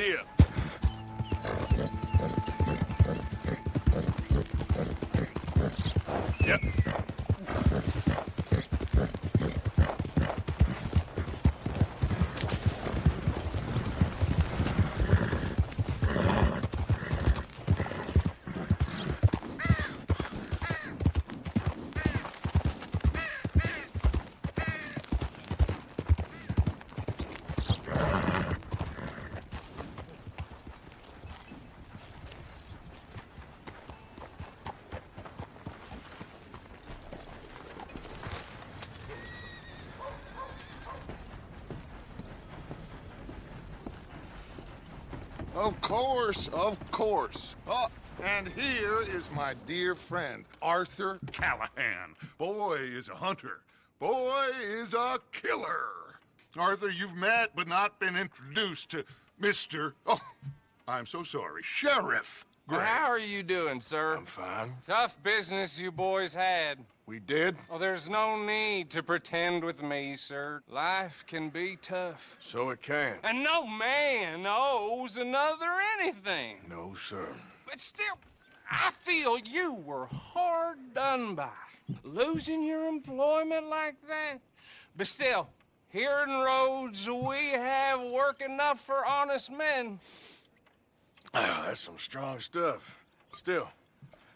here. Yep. Of course, of course. Oh, and here is my dear friend, Arthur Callahan. Boy is a hunter. Boy is a killer. Arthur, you've met but not been introduced to Mr. Oh, I'm so sorry, Sheriff Gray. How are you doing, sir? I'm fine. Tough business you boys had. We did? Oh, there's no need to pretend with me, sir. Life can be tough. So it can. And no man owes another anything. No, sir. But still, I feel you were hard done by. Losing your employment like that. But still, here in Rhodes, we have work enough for honest men. Ah, that's some strong stuff. Still,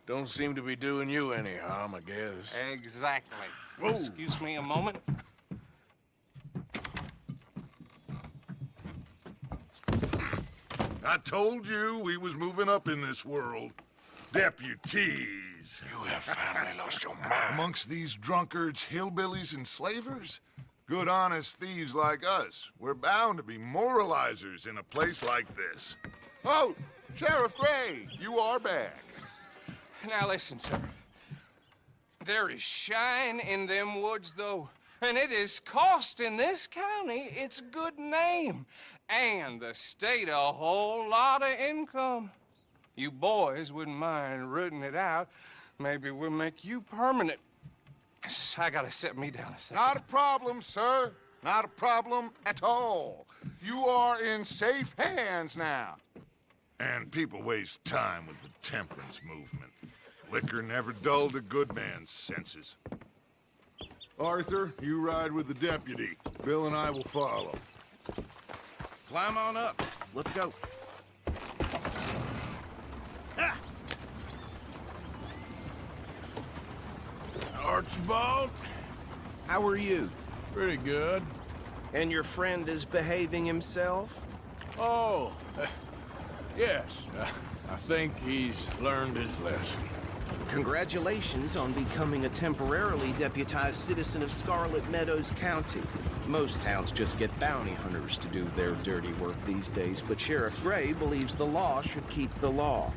don't seem to be doing you any harm, I guess. Exactly. Whoa. Excuse me a moment. I told you we was moving up in this world. Deputies. You have finally lost your mind. Amongst these drunkards, hillbillies, and slavers? Good honest thieves like us. We're bound to be moralizers in a place like this. Oh, Sheriff Gray, you are back. Now listen, sir. There is shine in them woods, though, and it is costing this county its good name, and the state a whole lot of income. You boys wouldn't mind rooting it out. Maybe we'll make you permanent. I gotta set me down a second. Not a problem, sir. Not a problem at all. You are in safe hands now. And people waste time with the temperance movement. Liquor never dulled a good man's senses. Arthur, you ride with the deputy. Bill and I will follow. Climb on up. Let's go. Archibald? How are you? Pretty good. And your friend is behaving himself? Oh, yes. I think he's learned his lesson. Congratulations on becoming a temporarily deputized citizen of Scarlet Meadows County. Most towns just get bounty hunters to do their dirty work these days, but Sheriff Gray believes the law should keep the law.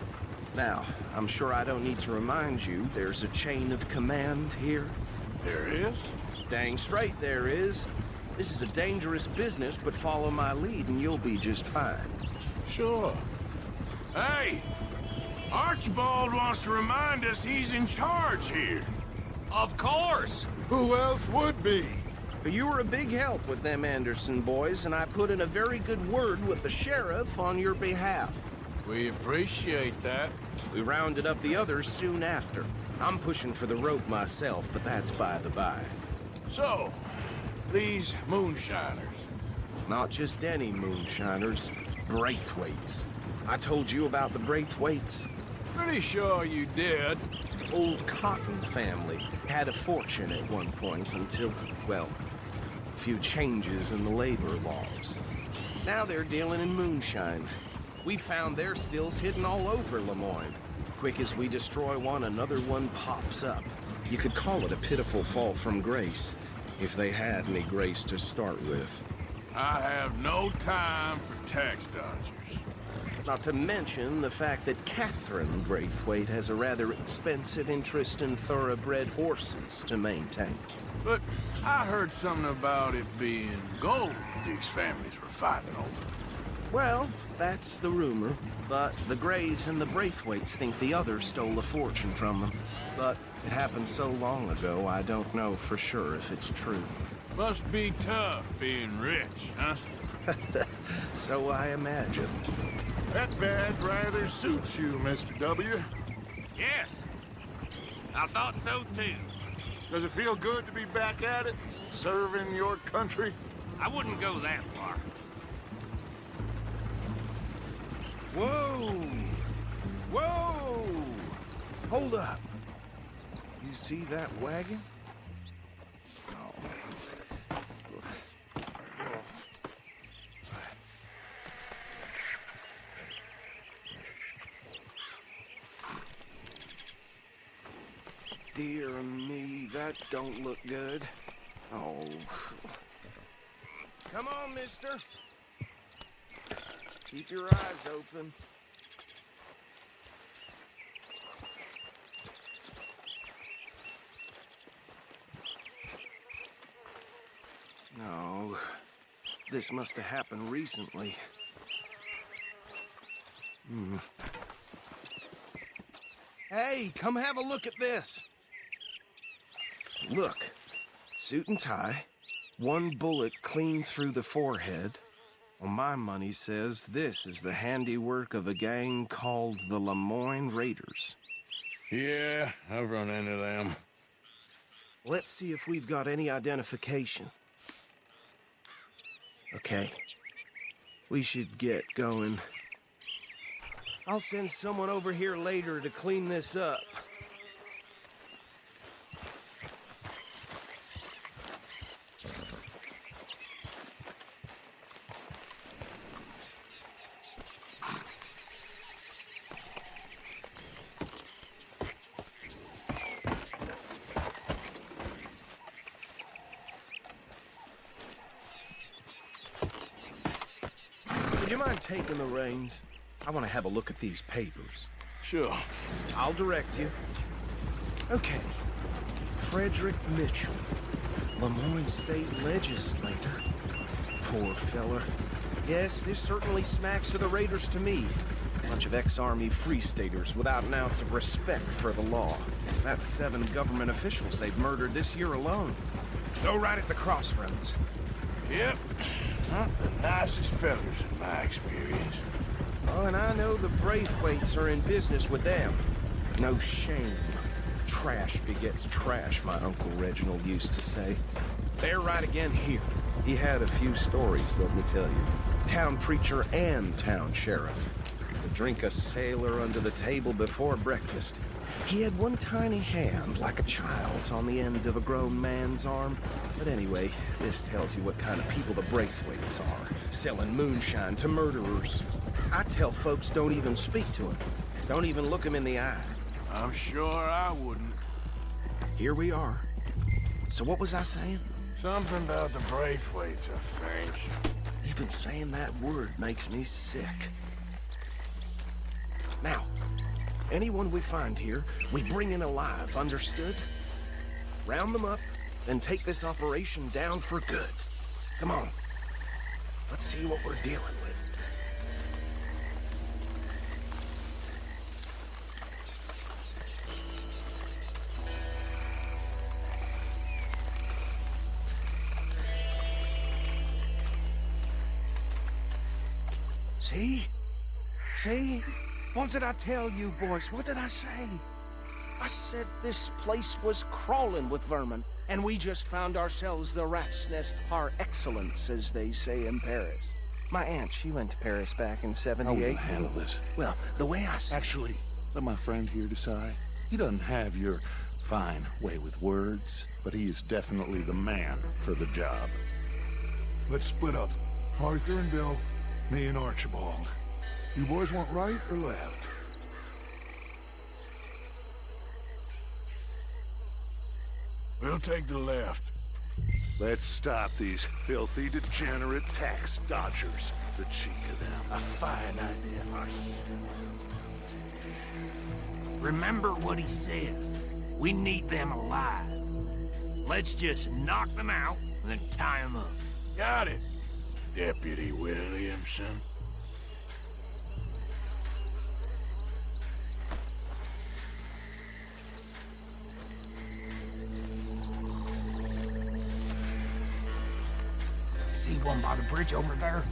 Now, I'm sure I don't need to remind you, there's a chain of command here. There is? Dang straight there is. This is a dangerous business, but follow my lead and you'll be just fine. Sure. Hey! Archibald wants to remind us he's in charge here. Of course! Who else would be? You were a big help with them Anderson boys, and I put in a very good word with the sheriff on your behalf. We appreciate that. We rounded up the others soon after. I'm pushing for the rope myself, but that's by the by. So, these moonshiners. Not just any moonshiners, Braithwaites. I told you about the Braithwaites. Pretty sure you did. Old Cotton family had a fortune at one point until, well, a few changes in the labor laws. Now they're dealing in moonshine. We found their stills hidden all over Lemoyne. Quick as we destroy one, another one pops up. You could call it a pitiful fall from grace, if they had any grace to start with. I have no time for tax dodgers. Not to mention the fact that Catherine Braithwaite has a rather expensive interest in thoroughbred horses to maintain. But I heard something about it being gold these families were fighting over. Well, that's the rumor. But the Grays and the Braithwaites think the others stole a fortune from them. But it happened so long ago, I don't know for sure if it's true. Must be tough being rich, huh? So I imagine. That badge rather suits you, Mr. W. Yes, I thought so too. Does it feel good to be back at it, serving your country? I wouldn't go that far. Whoa! Whoa! Hold up. You see that wagon? Dear me, that don't look good. Oh. Come on, mister. Keep your eyes open. No. This must have happened recently. Hey, come have a look at this. Look, suit and tie, one bullet clean through the forehead. Well, my money says this is the handiwork of a gang called the Lemoyne Raiders. Yeah, I've run into them. Let's see if we've got any identification. Okay, we should get going. I'll send someone over here later to clean this up. Would you mind taking the reins? I want to have a look at these papers. Sure. I'll direct you. Okay. Frederick Mitchell, Lemoyne State Legislator. Poor fella. Yes, this certainly smacks of the Raiders to me. Bunch of ex-Army Free Staters without an ounce of respect for the law. That's 7 government officials they've murdered this year alone. Go right at the crossroads. Yep. Not the nicest fellas in my experience. Oh, and I know the Braithwaites are in business with them. No shame. Trash begets trash, my Uncle Reginald used to say. They're right again here. He had a few stories, let me tell you. Town preacher and town sheriff. Would drink a sailor under the table before breakfast. He had one tiny hand, like a child's, on the end of a grown man's arm. But anyway, this tells you what kind of people the Braithwaites are. Selling moonshine to murderers. I tell folks don't even speak to him. Don't even look him in the eye. I'm sure I wouldn't. Here we are. So what was I saying? Something about the Braithwaites, I think. Even saying that word makes me sick. Now, anyone we find here, we bring in alive, understood? Round them up, then take this operation down for good. Come on. Let's see what we're dealing with. See? See? What did I tell you, boys? What did I say? I said this place was crawling with vermin, and we just found ourselves the rat's nest par excellence, as they say in Paris. My aunt, she went to Paris back in '78. How will you handle this? Well, the way I see Actually, let my friend here decide. He doesn't have your fine way with words, but he is definitely the man for the job. Let's split up. Arthur and Bill, me and Archibald. You boys want right or left? We'll take the left. Let's stop these filthy, degenerate tax dodgers. The cheek of them. A fine idea, Arthur. Remember what he said. We need them alive. Let's just knock them out and then tie them up. Got it, Deputy Williamson. See one by the bridge over there?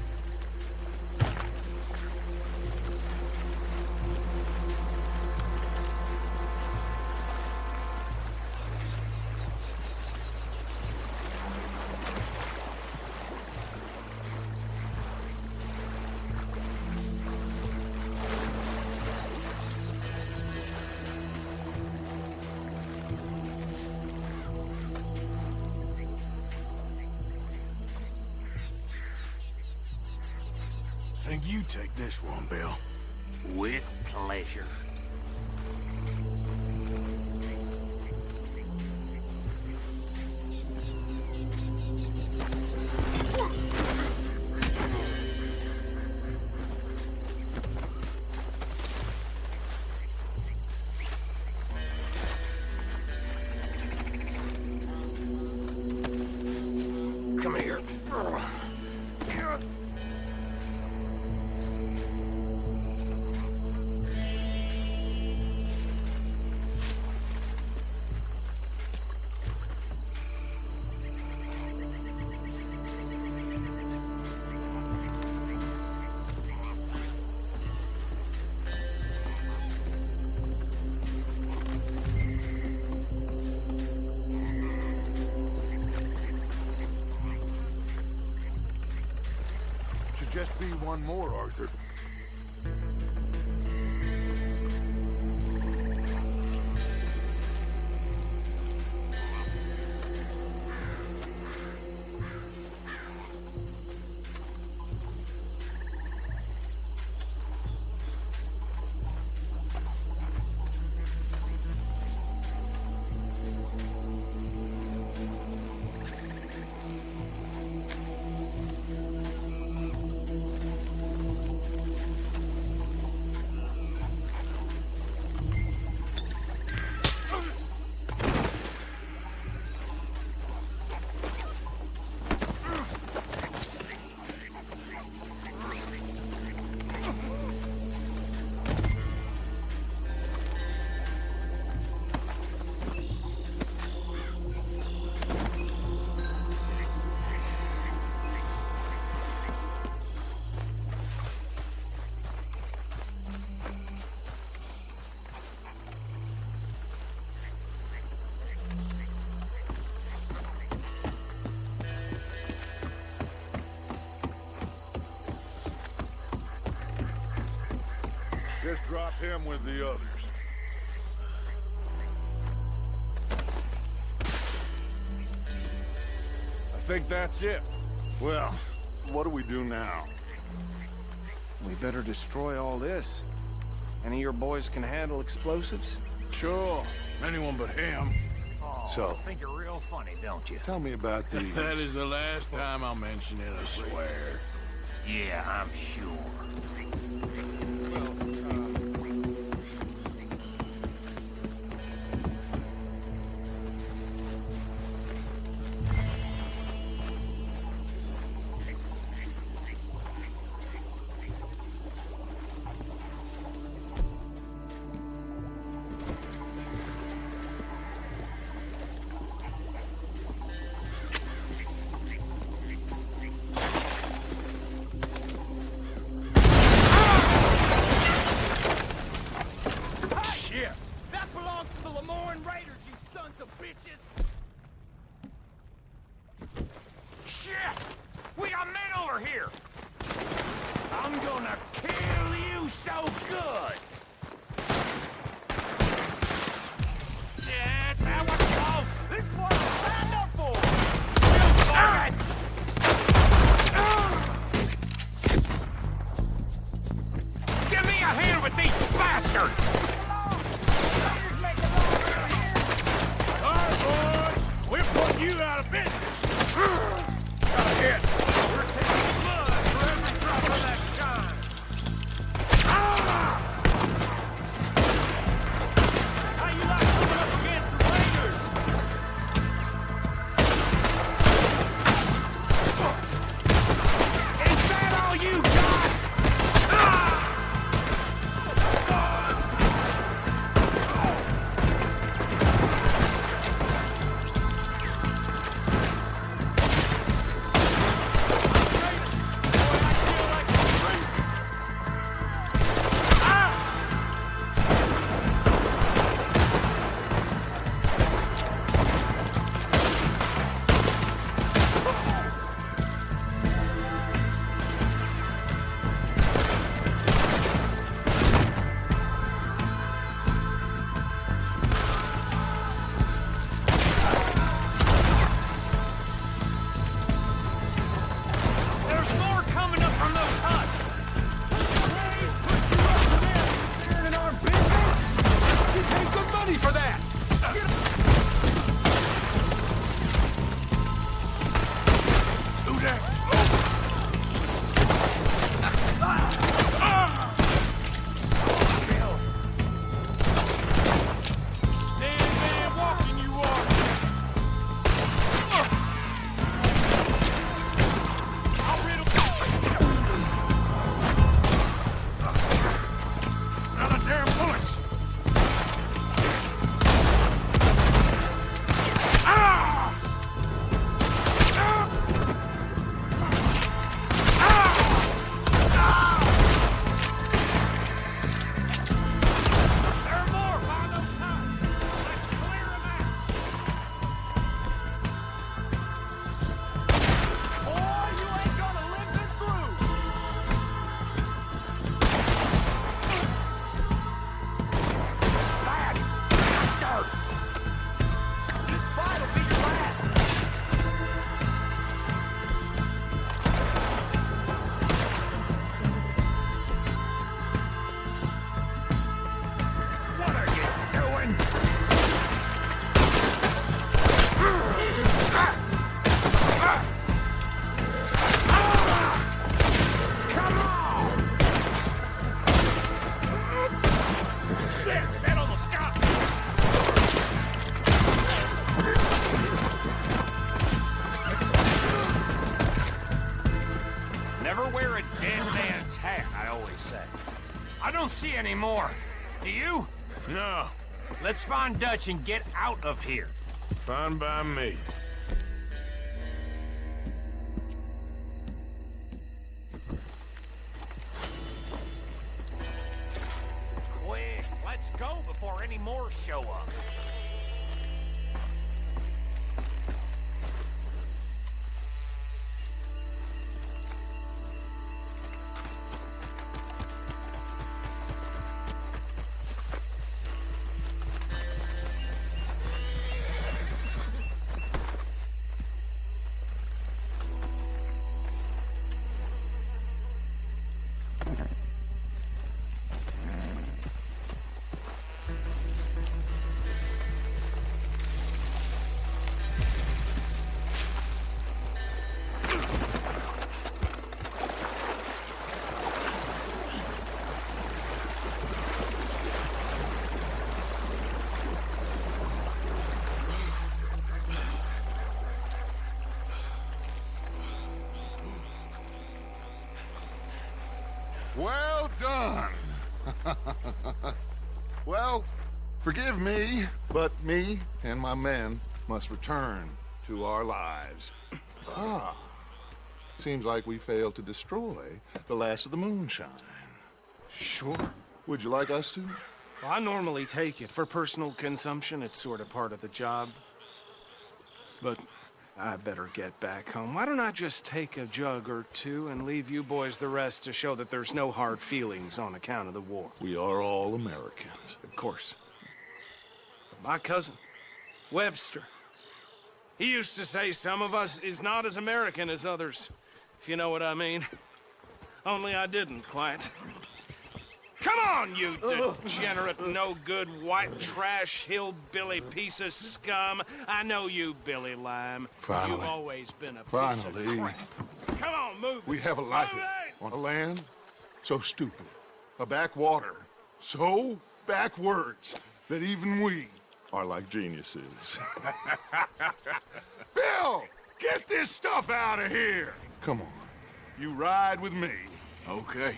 You take this one, Bill. With pleasure. Come here. Should just be one more, Arthur. Just drop him with the others. I think that's it. Well, what do we do now? We better destroy all this. Any of your boys can handle explosives? Sure. Anyone but him. Oh, So- I think you're real funny, don't you? Tell me about these. That is the last time I'll mention it, I swear. Yeah, I'm sure. Shit! That belongs to the Lemoyne Raiders, you sons of bitches! Shit! We got men over here! I'm gonna kill you so good! Yeah, that was close! This is what I signed up for! You fuck it! Give me a hand with these bastards! All right, boys. We're putting you out of business. Got a hit. We're taking blood for every drop of that shine. How you like coming up against the Raiders? Is that all you got? say. I don't see any more. Do you? No, Let's find Dutch and get out of here. fine by me. Quick, let's go before any more show up. Well done. Well, forgive me, but me and my men must return to our lives. Ah, seems like we failed to destroy the last of the moonshine. Sure. Would you like us to? Well, I normally take it for personal consumption. It's sort of part of the job. But I better get back home. Why don't I just take a jug or two and leave you boys the rest to show that there's no hard feelings on account of the war? We are all Americans. Of course. But my cousin, Webster, he used to say some of us is not as American as others, if you know what I mean. Only I didn't quite. Come on, you degenerate, no-good, white trash, hillbilly piece of scum. I know you, Billy Lime. Finally. You've always been a piece Finally. of crap. Come on, move. We have a life Move it! on a land so stupid, a backwater so backwards that even we are like geniuses. Bill, get this stuff out of here! Come on, you ride with me. Okay.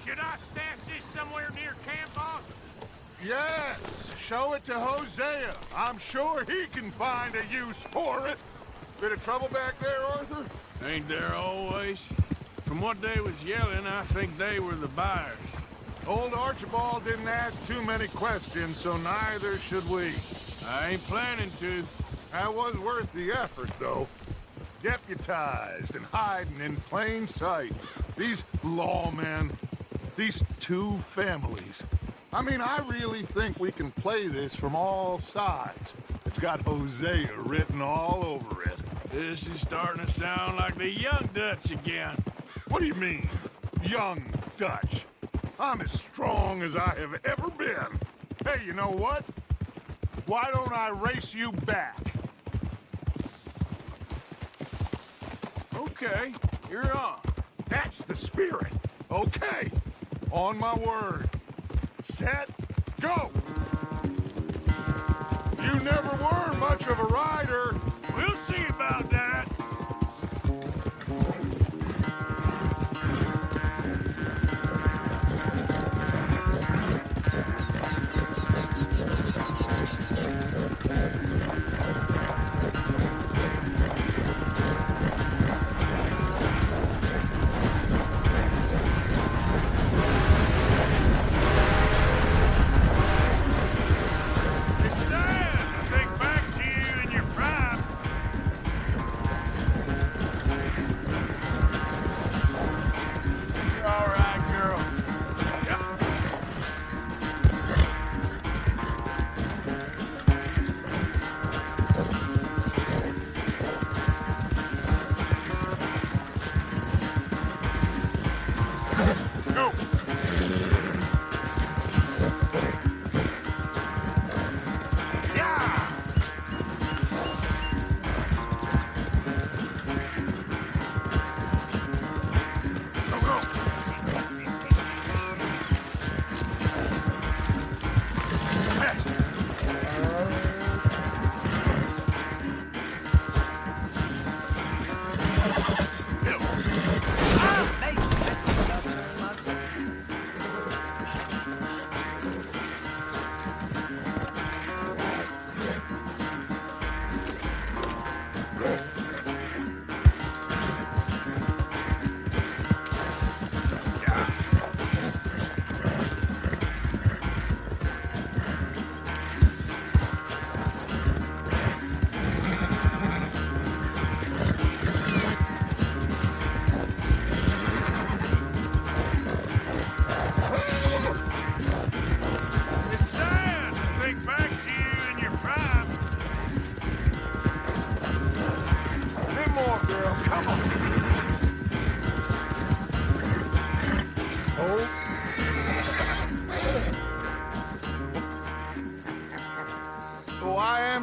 Should I stash this somewhere near camp, boss? Yes, show it to Hosea. I'm sure he can find a use for it. Bit of trouble back there, Arthur? Ain't there always? From what they was yelling, I think they were the buyers. Old Archibald didn't ask too many questions, so neither should we. I ain't planning to. That was worth the effort, though. Deputized and hiding in plain sight. These lawmen, these two families. I mean, I really think we can play this from all sides. It's got Hosea written all over it. This is starting to sound like the young Dutch again. What do you mean, young Dutch? I'm as strong as I have ever been. Hey, you know what? Why don't I race you back? Okay, you're on. That's the spirit. Okay. On my word. Set, go! You never were much of a rider. We'll see about that. It's sad to think back to you in your prime.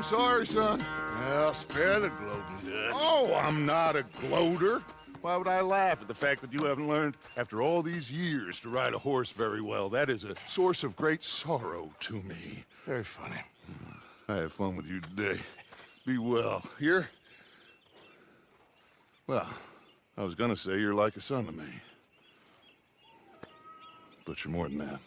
I'm sorry, son. Well, spare the gloating guts. Oh, I'm not a gloater. Why would I laugh at the fact that you haven't learned, after all these years, to ride a horse very well? That is a source of great sorrow to me. Very funny. I had fun with you today. Be well. Here? Well, I was gonna say you're like a son to me. But you're more than that.